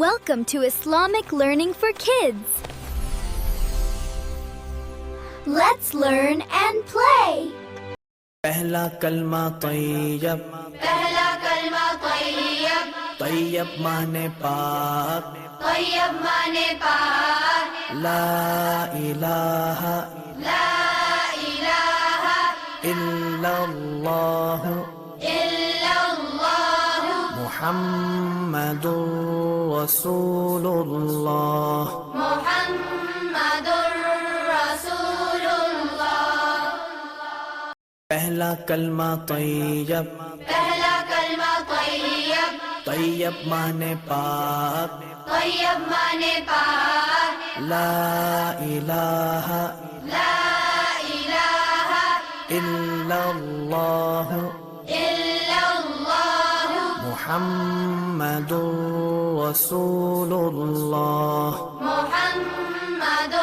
Welcome to Islamic Learning for Kids. Let's learn and play. پہلا کلمہ طیب پہلا کلمہ طیب طیب مانے پاک طیب مانے پاک لا الہ لا الہ الا اللہ الا اللہ محمد رسول اللہ محمد رسول اللہ پہلا کلمہ طیب پہلا کلمہ طیب طیب مانے پاک طیب مانے پاک لا الہ لا الہ الا اللہ الا اللہ محمد رسول اللہ محمد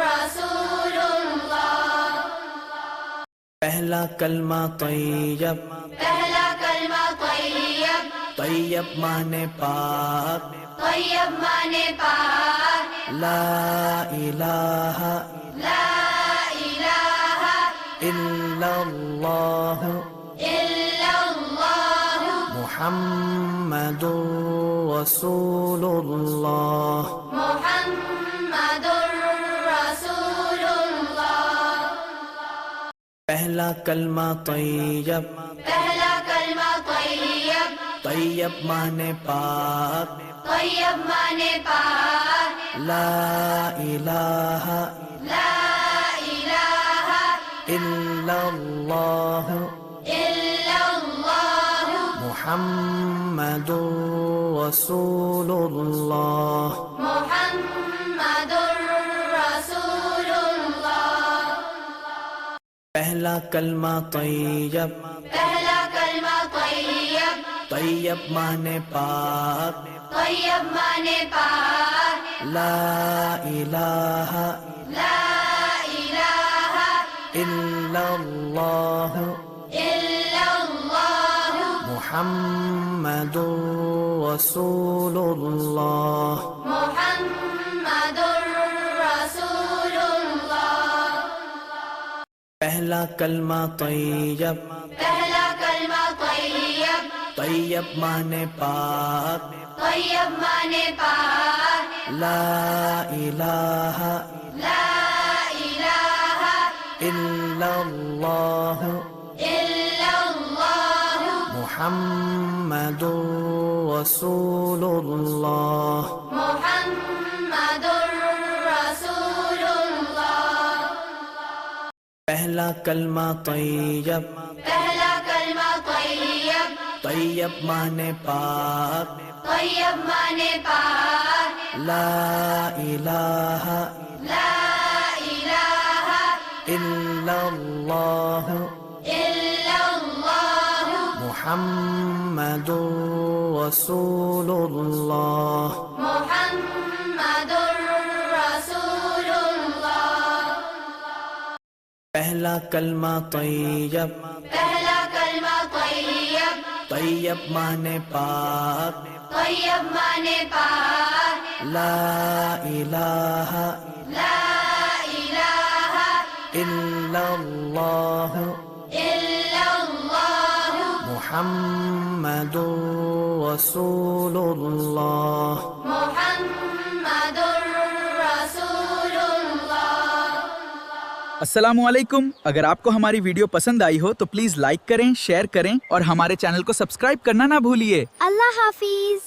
رسول اللہ پہلا کلمہ طیب پہلا کلمہ طیب طیب مانے پاک طیب مانے پاک لا الہ لا الہ الا اللہ الا اللہ محمد رسول اللہ محمد رسول اللہ پہلا کلمہ طیب پہلا کلمہ طیب طیب مانے پاک طیب مانے پاک لا الہ لا الہ الا اللہ الا اللہ محمد رسول اللہ محمد رسول اللہ پہلا کلمہ طیب پہلا کلمہ طیب طیب مانے پاک طیب مانے پاک لا الہ لا الہ الا اللہ الا اللہ محمد رسول اللہ محمد رسول اللہ پہلا کلمہ طیب پہلا کلمہ طیب طیب مانے پاک طیب مانے پاک لا الہ لا الہ الا اللہ الا اللہ محمد رسول اللہ محمد رسول اللہ پہلا کلمہ طیب پہلا کلمہ طیب طیب مانے پاک طیب مانے پاک لا الہ لا الہ الا اللہ الا اللہ محمد رسول اللہ محمد رسول اللہ پہلا کلمہ طیب پہلا کلمہ طیب طیب مانے پاک طیب مانے پاک لا الہ لا الہ الا اللہ الا اللہ محمد رسول اللہ محمد رسول اللہ السلام علیکم. اگر آپ کو ہماری ویڈیو پسند آئی ہو تو پلیز لائک کریں، شیئر کریں اور ہمارے چینل کو سبسکرائب کرنا نہ بھولیے. Allah Hafiz.